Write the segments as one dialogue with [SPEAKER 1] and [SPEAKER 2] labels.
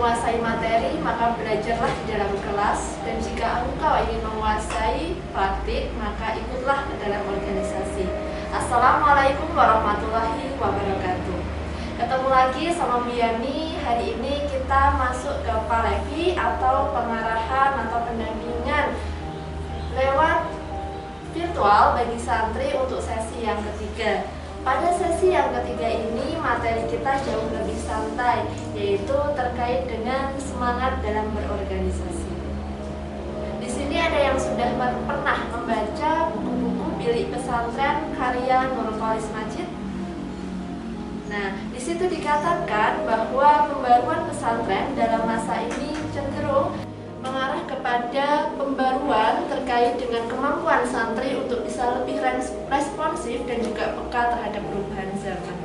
[SPEAKER 1] menguasai materi, maka belajarlah di dalam kelas. Dan jika engkau ingin menguasai praktik, maka ikutlah ke dalam organisasi. Assalamualaikum warahmatullahi wabarakatuh. Ketemu lagi sama Biani. Hari ini kita masuk ke Palevi atau pengarahan atau pendampingan lewat virtual bagi santri untuk sesi yang ketiga. Pada sesi yang ketiga ini materi kita jauh lebih santai, yaitu terkait dengan semangat dalam berorganisasi. Di sini ada yang sudah pernah membaca buku-buku Bilik Pesantren karya Nurul Kholis Majid. Nah, di situ dikatakan bahwa pembaruan pesantren dalam masa ini cenderung mengarah kepada pembaruan terkait dengan kemampuan santri untuk bisa lebih responsif dan juga peka terhadap perubahan zaman.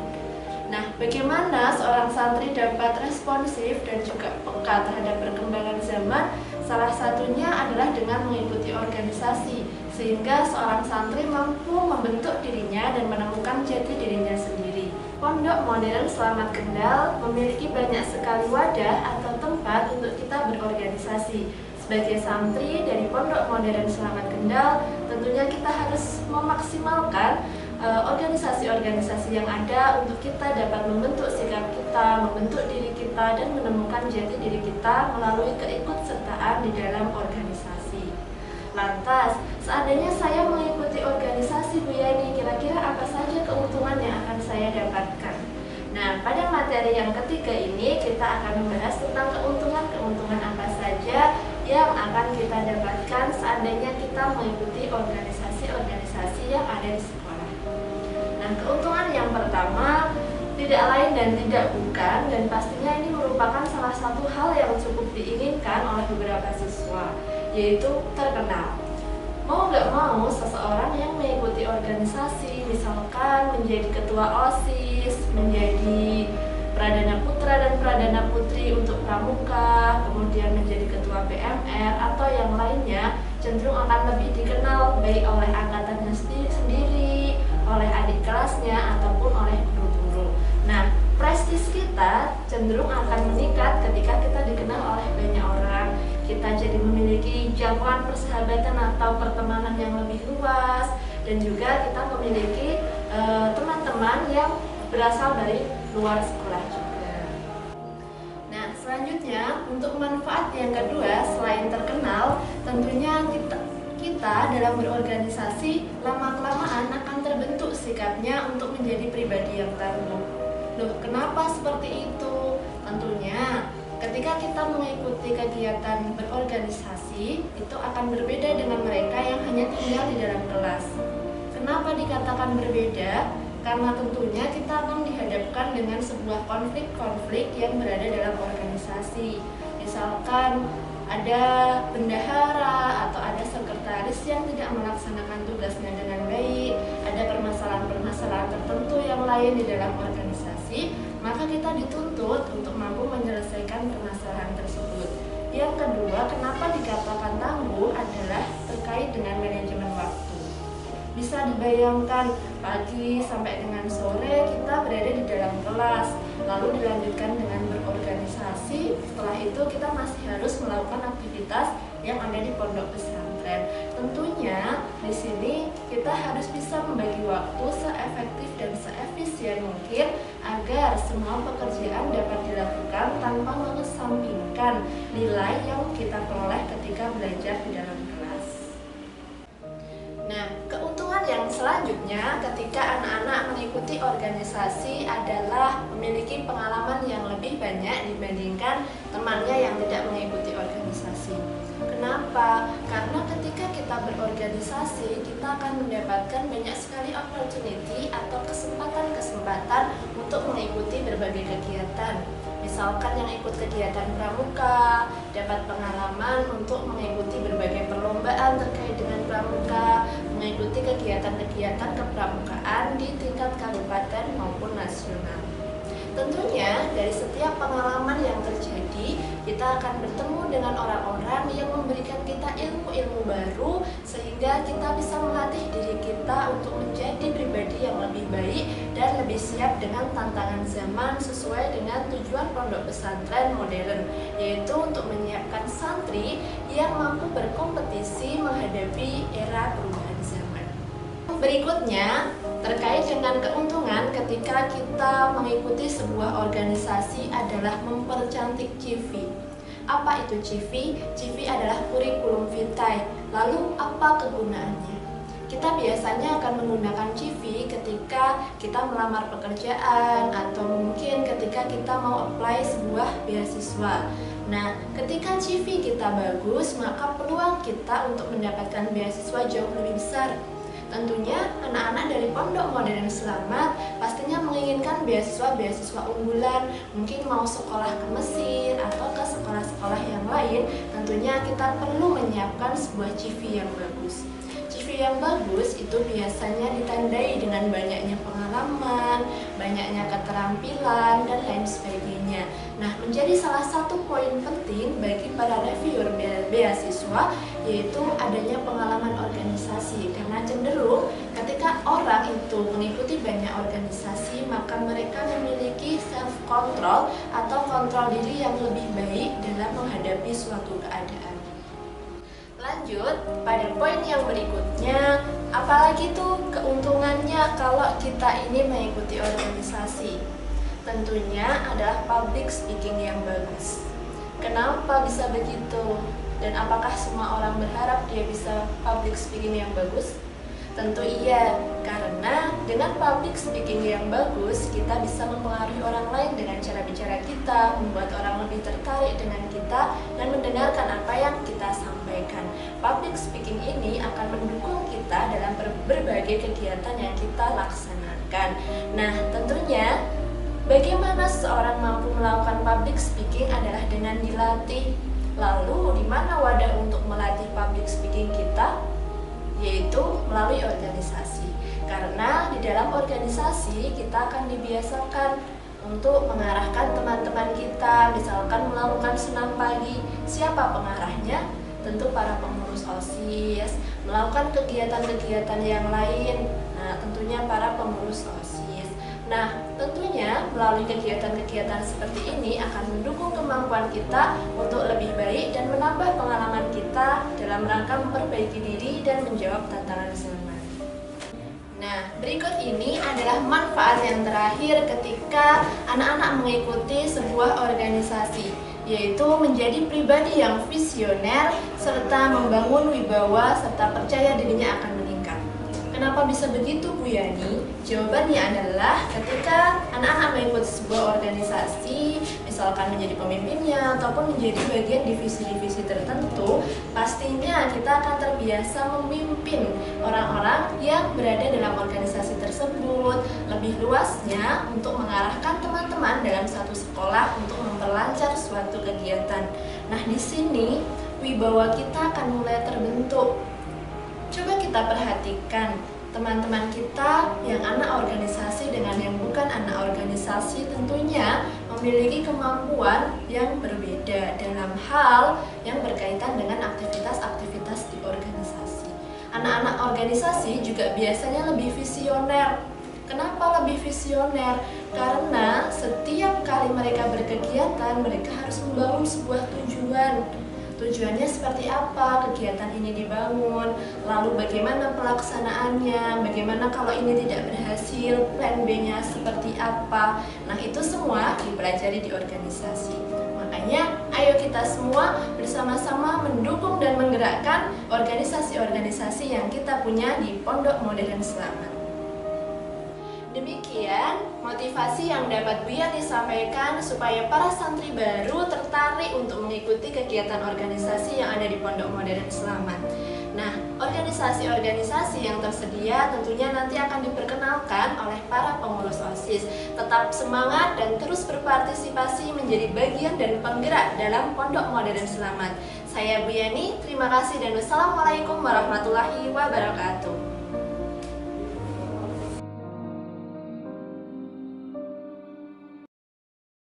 [SPEAKER 1] Nah, bagaimana seorang santri dapat responsif dan juga peka terhadap perkembangan zaman? Salah satunya adalah dengan mengikuti organisasi, sehingga seorang santri mampu membentuk dirinya dan menemukan jati dirinya sendiri. Pondok Modern Selamat Kendal memiliki banyak sekali wadah atau tempat untuk kita berorganisasi. Sebagai santri dari Pondok Modern Selamat Kendal, tentunya kita harus memaksimalkan organisasi-organisasi yang ada untuk kita dapat membentuk sikap kita, membentuk diri kita, dan menemukan jati diri kita melalui keikutsertaan di dalam organisasi. Lantas, seandainya saya mengikuti organisasi Bu Yani, kira-kira apa saja keuntungan yang akan saya dapatkan? Nah, pada materi yang ketiga ini kita akan membahas tentang keuntungan-keuntungan apa saja yang akan kita dapatkan seandainya kita mengikuti organisasi-organisasi yang ada di sekolah. Nah, keuntungan yang pertama tidak lain dan tidak bukan, dan pastinya ini merupakan salah satu hal yang cukup diinginkan oleh beberapa siswa, yaitu terkenal. Mau nggak mau, seseorang yang mengikuti organisasi, misalkan menjadi ketua OSIS, menjadi Pradana Putra dan Pradana Putri untuk Pramuka, kemudian menjadi ketua PMR atau yang lainnya, cenderung akan lebih dikenal baik oleh angkatannya sendiri, oleh adik kelasnya, ataupun oleh guru-guru. Nah, prestis kita cenderung akan meningkat ketika kita dikenal oleh banyak orang. Kita jadi memiliki jangkauan persahabatan atau pertemanan yang lebih luas, dan juga kita memiliki teman-teman yang berasal dari luar sekolah juga. Nah, selanjutnya untuk manfaat yang kedua, selain terkenal, tentunya kita dalam berorganisasi lama-kelamaan akan terbentuk sikapnya untuk menjadi pribadi yang tangguh. Loh, kenapa seperti itu? Tentunya ketika kita mengikuti kegiatan berorganisasi, itu akan berbeda dengan mereka yang hanya tinggal di dalam kelas. Kenapa dikatakan berbeda? Karena tentunya kita akan dihadapkan dengan sebuah konflik-konflik yang berada dalam organisasi. Misalkan ada bendahara atau ada sekretaris yang tidak melaksanakan tugasnya dengan baik, ada permasalahan-permasalahan tertentu yang lain di dalam organisasi, maka kita dituntut untuk mampu menyelesaikan permasalahan tersebut. Yang kedua, kenapa dikatakan tangguh adalah terkait dengan manajemen waktu. Bisa dibayangkan pagi sampai dengan sore kita berada di dalam kelas, lalu dilanjutkan dengan berorganisasi. Setelah itu kita masih harus melakukan aktivitas yang ada di pondok pesantren. Tentunya di sini kita harus bisa membagi waktu seefektif dan seefisien mungkin agar semua pekerjaan dapat dilakukan tanpa mengesampingkan nilai yang kita peroleh ketika belajar di dalam kelas. Nah, keuntungan yang selanjutnya ketika anak-anak mengikuti organisasi adalah memiliki pengalaman yang lebih banyak dibandingkan temannya yang tidak mengikuti organisasi. Kenapa? Karena ketika kita berorganisasi, kita akan mendapatkan banyak sekali opportunity atau kesempatan-kesempatan untuk mengikuti berbagai kegiatan. Misalkan yang ikut kegiatan pramuka, dapat pengalaman untuk mengikuti berbagai perlombaan terkait dengan pramuka, mengikuti kegiatan-kegiatan kepramukaan di tingkat kabupaten maupun nasional. Tentunya dari setiap pengalaman yang terjadi, Kita akan bertemu dengan orang-orang yang memberikan kita ilmu-ilmu baru, sehingga kita bisa melatih diri kita untuk menjadi pribadi yang lebih baik dan lebih siap dengan tantangan zaman sesuai dengan tujuan pondok pesantren modern, yaitu untuk menyiapkan santri yang mampu berkompetisi menghadapi era perubahan zaman. Berikutnya, terkait dengan keuntungan ketika kita mengikuti sebuah organisasi adalah mempercantik CV. Apa itu CV? CV adalah kurikulum vitae. Lalu apa kegunaannya? Kita biasanya akan menggunakan CV ketika kita melamar pekerjaan atau mungkin ketika kita mau apply sebuah beasiswa. Nah, ketika CV kita bagus, maka peluang kita untuk mendapatkan beasiswa jauh lebih besar. Tentunya anak-anak dari Pondok Modern Selamat pastinya menginginkan beasiswa-beasiswa unggulan, mungkin mau sekolah ke Mesir atau ke sekolah-sekolah yang lain. Tentunya kita perlu menyiapkan sebuah CV yang bagus. CV yang bagus itu biasanya ditandai dengan banyaknya pengalaman, banyaknya keterampilan, dan lain sebagainya. Nah, menjadi salah satu poin penting bagi para reviewer beasiswa yaitu adanya pengalaman organisasi, karena cenderung ketika orang itu mengikuti banyak organisasi maka mereka memiliki self control atau kontrol diri yang lebih baik dalam menghadapi suatu keadaan. Lanjut pada poin yang berikutnya, apalagi tuh keuntungannya kalau kita ini mengikuti organisasi? Tentunya adalah public speaking yang bagus. Kenapa bisa begitu? Dan apakah semua orang berharap dia bisa public speaking yang bagus? Tentu iya, karena dengan public speaking yang bagus, kita bisa mempengaruhi orang lain dengan cara bicara kita, membuat orang lebih tertarik dengan kita, dan mendengarkan apa yang kita sampaikan. Public speaking ini akan mendukung kita dalam berbagai kegiatan yang kita laksanakan. Nah, tentunya bagaimana seseorang mampu melakukan public speaking adalah dengan dilatih. Lalu, di mana wadah untuk melatih public speaking kita? Yaitu melalui organisasi. Karena di dalam organisasi kita akan dibiasakan untuk mengarahkan teman-teman kita, misalkan melakukan senam pagi. Siapa pengarahnya? Tentu para pengurus OSIS, melakukan kegiatan-kegiatan yang lain. Nah, tentunya para pengurus OSIS. Nah, tentunya melalui kegiatan-kegiatan seperti ini akan mendukung kemampuan kita untuk lebih baik dan menambah pengalaman kita dalam rangka memperbaiki diri dan menjawab tantangan zaman. Nah, berikut ini adalah manfaat yang terakhir ketika anak-anak mengikuti sebuah organisasi, yaitu menjadi pribadi yang visioner serta membangun wibawa serta percaya dirinya akan meningkat. Kenapa bisa begitu, Bu Yani? Jawabannya adalah ketika anak-anak mengikuti sebuah organisasi, misalkan menjadi pemimpinnya ataupun menjadi bagian divisi-divisi tertentu, pastinya kita akan terbiasa memimpin orang-orang yang berada dalam organisasi tersebut. Lebih luasnya untuk mengarahkan teman-teman dalam satu sekolah untuk memperlancar suatu kegiatan. Nah, di sini wibawa kita akan mulai terbentuk. Coba kita perhatikan teman-teman kita yang anak organisasi dengan yang bukan anak organisasi tentunya memiliki kemampuan yang berbeda dalam hal yang berkaitan dengan aktivitas-aktivitas di organisasi. Anak-anak organisasi juga biasanya lebih visioner. Kenapa lebih visioner? Karena setiap kali mereka berkegiatan, mereka harus membangun sebuah tujuan. Tujuannya seperti apa kegiatan ini dibangun, lalu bagaimana pelaksanaannya, bagaimana kalau ini tidak berhasil, plan B-nya seperti apa. Nah, itu semua dipelajari di organisasi. Makanya, ayo kita semua bersama-sama mendukung dan menggerakkan organisasi-organisasi yang kita punya di Pondok Modern Selamat. Demikian motivasi yang dapat Bu Yani sampaikan supaya para santri baru tertarik untuk mengikuti kegiatan organisasi yang ada di Pondok Modern Selamat. Nah, organisasi-organisasi yang tersedia tentunya nanti akan diperkenalkan oleh para pengurus OSIS. Tetap semangat dan terus berpartisipasi menjadi bagian dan penggerak dalam Pondok Modern Selamat. Saya Bu Yani, terima kasih dan wassalamualaikum warahmatullahi wabarakatuh.